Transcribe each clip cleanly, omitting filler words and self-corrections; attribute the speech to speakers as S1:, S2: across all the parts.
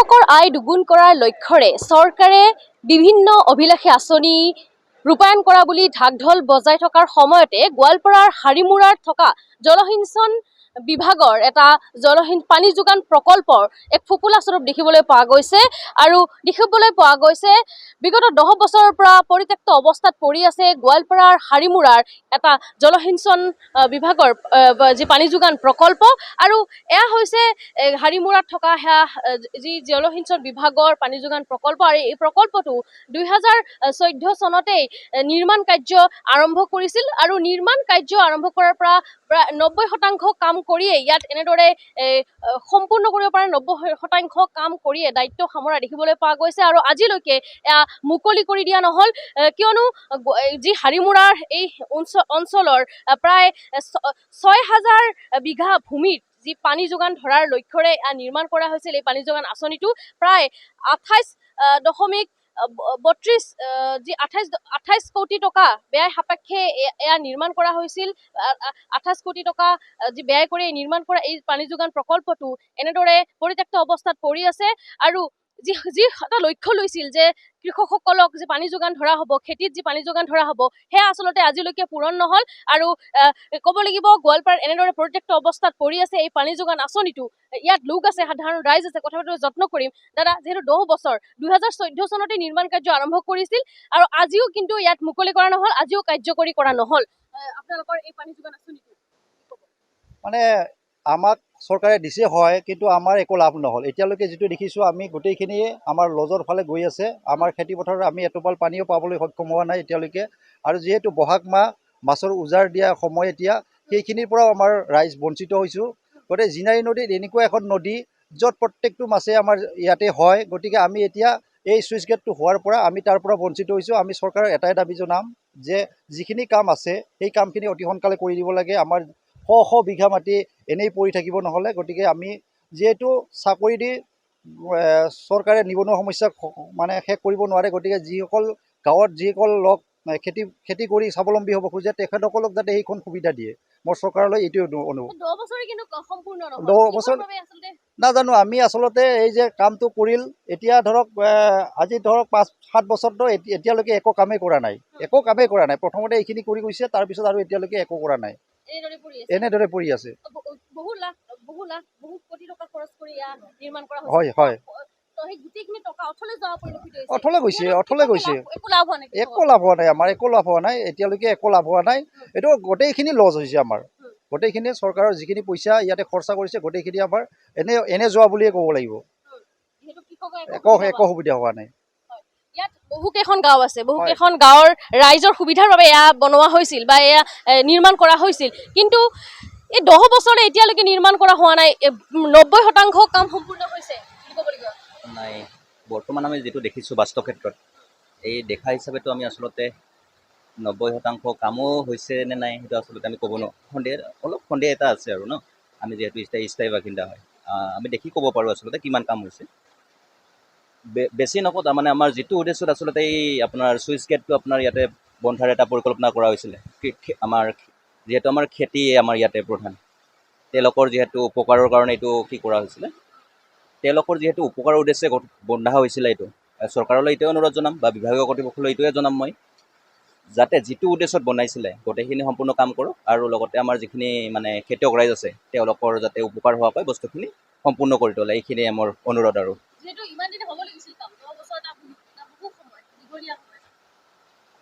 S1: কৃষকৰ আয় দুগুণ কৰাৰ লক্ষ্যৰে চৰকাৰে বিভিন্ন অভিলাষী আঁচনি ৰূপায়ণ কৰা বুলি ঢাক ঢোল বজাই থকাৰ সময়তে গোৱালপাৰাৰ হাৰিমুৰাত থকা জলসিঞ্চন বিভাগৰ এটা পানী যোগান প্ৰকল্পৰ এক ফুপুলা স্বৰূপ দেখিবলৈ পোৱা গৈছে আৰু বিগত 10 বছৰৰ পৰা পৰিত্যক্ত অৱস্থাত পৰি আছে গোৱালপাৰাৰ হাৰিমুৰাৰ এটা জলসিঞ্চন বিভাগৰ যি পানী যোগান প্ৰকল্প আৰু এয়া হৈছে হাৰিমুৰাত থকা যি জলসিঞ্চন বিভাগৰ পানী যোগান প্ৰকল্প আৰু এই প্ৰকল্পটো 2014 চনতেই নিৰ্মাণ কাৰ্য আৰম্ভ কৰিছিল আৰু নিৰ্মাণ কাৰ্য আৰম্ভ কৰাৰ পৰা প্ৰায় 90% কাম কৰিয়ে ইয়াত এনেদৰে সম্পূৰ্ণ কৰিব পাৰে 90% কাম কৰিয়ে দায়িত্ব সামৰা দেখিবলৈ পোৱা গৈছে আৰু আজিলৈকে এয়া মুকলি কৰি দিয়া নহল কিয়নো যি হাৰিমুৰাৰ এই অঞ্চলৰ প্ৰায় 6000 বিঘা ভূমিত যি পানী যোগান ধৰাৰ লক্ষ্যৰে নিৰ্মাণ কৰা হৈছিল এই পানী যোগান আঁচনিটো প্ৰায় 28 কোটি টকা ব্যয় সাপেক্ষে এয়া নিৰ্মাণ কৰা হৈছিল 28 কোটি টকা যি ব্যয় কৰি নিৰ্মাণ কৰা এই পানী যোগান প্ৰকল্পটো এনেদৰে পৰিত্যক্ত অৱস্থাত পৰি আছে আৰু যি এটা লক্ষ্য লৈছিল যে কৃষকসকলক যে পানী যোগান ধৰা হ'ব খেতিত যি পানী যোগান ধৰা হ'ব সেয়া আচলতে আজিলৈকে পূৰণ নহল আৰু ক'ব লাগিব গোৱালপাৰাত এনেদৰে পৰিত্যক্ত অৱস্থাত পৰি আছে এই পানী যোগান আঁচনিটো ইয়াত লোক আছে সাধাৰণ ৰাইজ আছে কথা পাতিবলৈ যত্ন কৰিম দাদা যিহেতু 10 বছৰ 2014 চনতে নিৰ্মাণ কাৰ্য আৰম্ভ কৰিছিল আৰু আজিও কিন্তু ইয়াত মুকলি কৰা নহল আজিও কাৰ্যকৰী কৰা নহল আপোনালোকৰ এই পানী যোগান আঁচনিটো
S2: মানে আমাক চৰকাৰে দিছে হয় কিন্তু আমাৰ একো লাভ নহল এতিয়ালৈকে যেটো দেখিছো আমি গোটেইখিনি আমাৰ লজৰ ফালে গৈ আছে আমাৰ খেতি পথাৰত আমি এটোপাল পানীও পাবলৈ সক্ষম হোৱা নাই এতিয়ালৈকে আৰু যেহেতু বহাগ মাহ মাছৰ উজাৰ দিয়া সময় এতিয়া সেইখিনিৰ পৰা আমাৰ ৰাইজ বঞ্চিত হৈছো গতে জিনাৰী নদীত এনেকুৱা এখন নদী য'ত প্ৰত্যেকটো মাছে আমাৰ ইয়াতে হয় গতিকে আমি এতিয়া এই সুইচ গেটটো হোৱাৰ পৰা আমি তাৰ পৰা বঞ্চিত হৈছো আমি চৰকাৰৰ এটাই দাবী জনাম যে যিখিনি কাম আছে সেই কামখিনি অতি সোনকালে কৰি দিব লাগে আমাৰ শ বিঘা মাটি এনেই পৰি থাকিব নহ'লে গতিকে আমি যেহেতু চাকৰি দি চৰকাৰে নিবনুৱা সমস্যা মানে শেষ কৰিব নোৱাৰে গতিকে যিসকল গাঁৱত যিসকল লোক খেতি কৰি স্বাৱলম্বী হ'ব খোজে তেখেতসকলক যাতে এইখন সুবিধা দিয়ে মোৰ চৰকাৰলৈ এইটোৱে অনুৰোধ
S1: 10 বছৰে কিন্তু সম্পূৰ্ণ নহল
S2: 10 বছৰ নাজানো আমি আচলতে এই যে কামটো কৰিল এতিয়া ধৰক আজি ধৰক 5-7 বছৰতো এতিয়ালৈকে একো কামেই কৰা নাই প্ৰথমতে এইখিনি কৰি গৈছে তাৰপিছত আৰু এতিয়ালৈকে একো কৰা নাই এনেদৰে পৰি আছে
S1: বহু কোটি টকা খৰচ কৰি নিৰ্মাণ কৰা
S2: হয় হয় অথলে গৈছে একো লাভ হোৱা নাই আমাৰ একো লাভ হোৱা নাই এতিয়ালৈকে একো লাভ হোৱা নাই এইটো গোটেইখিনি লছ হৈছে আমাৰ গোটেইখিনি চৰকাৰৰ যিখিনি পইচা ইয়াতে খৰচা কৰিছে গোটেইখিনি আমাৰ এনে যোৱা বুলিয়ে ক'ব লাগিব একো সুবিধা হোৱা নাই
S1: ইয়াত বহুকেইখন গাঁও আছে বহুকেইখন গাঁৱৰ ৰাইজৰ সুবিধাৰ বাবে এয়া বনোৱা হৈছিল বা এয়া নিৰ্মাণ কৰা হৈছিল কিন্তু এই 10 বছৰে এতিয়ালৈকে নিৰ্মাণ কৰা হোৱা নাই 90% কাম সম্পূৰ্ণ হৈছে
S3: নাই বৰ্তমান আমি যেটো দেখিছো বাস্তৱ ক্ষেত্ৰত এই দেখা হিচাপেতো আমি আচলতে 90% কামো হৈছে নে নাই সেইটো আচলতে আমি ক'ব নোৱাৰো সন্দেহ এটা আছে আৰু ন আমি যেহেতু স্থায়ী বাসিন্দা হয় আমি দেখি ক'ব পাৰো আচলতে কিমান কাম হৈছে বেছি নকওঁ তাৰমানে আমাৰ যেটো উদ্দেশ্যত আচলতে এই আপোনাৰ সুইচ গেটটো আপোনাৰ ইয়াতে বন্ধাৰ এটা পৰিকল্পনা কৰা হৈছিলে আমাৰ যেহেতু আমাৰ খেতি আমাৰ ইয়াতে প্ৰধান তেওঁলোকৰ যেহেতু উপকাৰৰ কাৰণে এইটো কি কৰা হৈছিলে তেওঁলোকৰ যেহেতু উপকাৰৰ উদ্দেশ্যে বন্ধা হৈছিলে এইটো চৰকাৰলৈ এইটোৱে অনুৰোধ জনাম বা বিভাগীয় কৰ্তৃপক্ষলৈ এইটোৱে জনাম মই যাতে যেটো উদ্দেশ্যত বনাইছিলে গোটেইখিনি সম্পূৰ্ণ কাম কৰক আৰু লগতে আমাৰ যিখিনি মানে খেতিয়ক ৰাইজ আছে তেওঁলোকৰ যাতে উপকাৰ হোৱা পায় বস্তুখিনি সম্পূৰ্ণ কৰি তোলে এইখিনি আমাৰ অনুৰোধ আৰু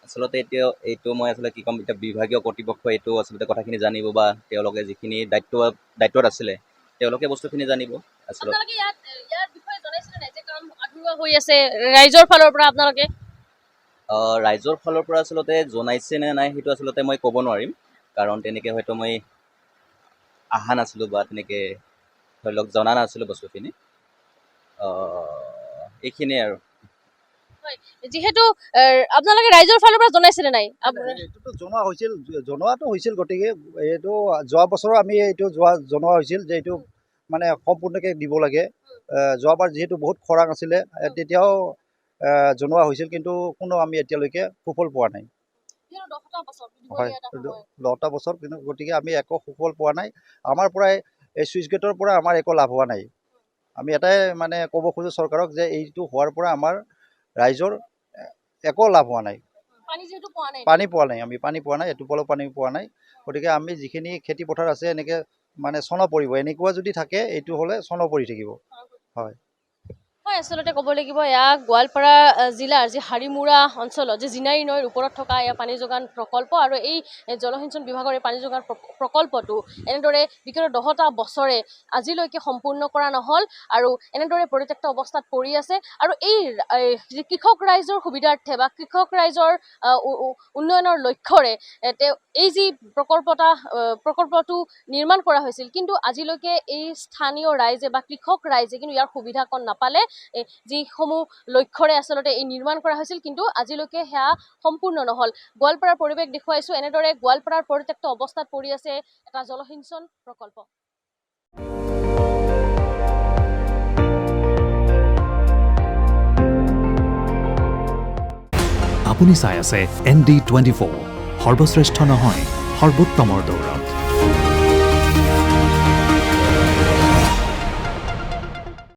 S3: আচলতে এতিয়া এইটো মই আচলতে কি ক'ম এতিয়া বিভাগীয় কৰ্তৃপক্ষ এইটো আচলতে কথাখিনি জানিব বা তেওঁলোকে যিখিনি দায়িত্বত আছিলে তেওঁলোকে বস্তুখিনি জানিব আচলতে
S1: হৈ আছে ৰাইজৰ ফালৰ পৰা আপোনালোকে
S3: ৰাইজৰ ফালৰ পৰা আচলতে জনাইছে নে নাই সেইটো আচলতে মই ক'ব নোৱাৰিম কাৰণ তেনেকৈ হয়তো মই আহা নাছিলোঁ বা তেনেকৈ ধৰি লওক জনা নাছিলোঁ বস্তুখিনি এইখিনিয়ে আৰু
S1: যেহেতু আপোনালোকে ৰাইজৰ ফালৰ পৰা জনাইছিলে নাই
S2: এইটোতো জনোৱাটো হৈছিল গতিকে এইটো যোৱা বছৰো আমি এইটো জনোৱা হৈছিল যে এইটো মানে সম্পূৰ্ণকৈ দিব লাগে যোৱাবাৰ যিহেতু বহুত খৰাং আছিলে তেতিয়াও জনোৱা হৈছিল কিন্তু কোনো আমি এতিয়ালৈকে সুফল পোৱা নাই হয় 10টা বছৰ কিন্তু গতিকে আমি একো সুফল পোৱা নাই আমাৰ পৰাই এই চুইচ গেটৰ পৰা আমাৰ একো লাভ হোৱা নাই আমি এটাই মানে ক'ব খোজোঁ চৰকাৰক যে এইটো হোৱাৰ পৰা আমাৰ ৰাইজৰ একো লাভ হোৱা নাই।
S1: পানী যিহেতু পোৱা নাই
S2: পানী পোৱা নাই, আমি পানী পোৱা নাই, এটোপালো পানী পোৱা নাই। গতিকে আমি যিখিনি খেতি পথাৰ আছে এনেকৈ মানে চন পৰিব, এনেকুৱা যদি থাকে এইটো হ'লে চন পৰি থাকিব। হয়।
S1: হয়, আচলতে ক'ব লাগিব এয়া গোৱালপাৰা জিলাৰ যি হাৰিমুৰা অঞ্চলত যি জিনাৰী নৈৰ ওপৰত থকা এয়া পানী যোগান প্ৰকল্প আৰু এই জলসিঞ্চন বিভাগৰ এই পানী যোগান প্ৰকল্পটো এনেদৰে বিগত 10টা বছৰে আজিলৈকে সম্পূৰ্ণ কৰা নহ'ল আৰু এনেদৰে পৰিত্যক্ত অৱস্থাত পৰি আছে। আৰু এই যি কৃষক ৰাইজৰ সুবিধাৰ্থে বা কৃষক ৰাইজৰ উন্নয়নৰ লক্ষ্যৰে এই যি প্ৰকল্পটো নিৰ্মাণ কৰা হৈছিল, কিন্তু আজিলৈকে এই স্থানীয় ৰাইজে বা কৃষক ৰাইজে কিন্তু ইয়াৰ সুবিধাকণ নাপালে। যিসমূহ লক্ষ্যৰে আচলতে এই নিৰ্মাণ কৰা হৈছিল, কিন্তু আজিলৈকে সেয়া সম্পূৰ্ণ নহ'ল। গোৱালপাৰাৰ পৰিৱেশ দেখুৱাইছোঁ, এনেদৰে গোৱালপাৰাৰ পৰিত্যক্ত অৱস্থাত পৰি আছে এটা জলসিঞ্চন প্ৰকল্প।
S4: আপুনি চাই আছে ND24, সৰ্বশ্ৰেষ্ঠ নহয় সৰ্বোত্তমৰ দৌৰ।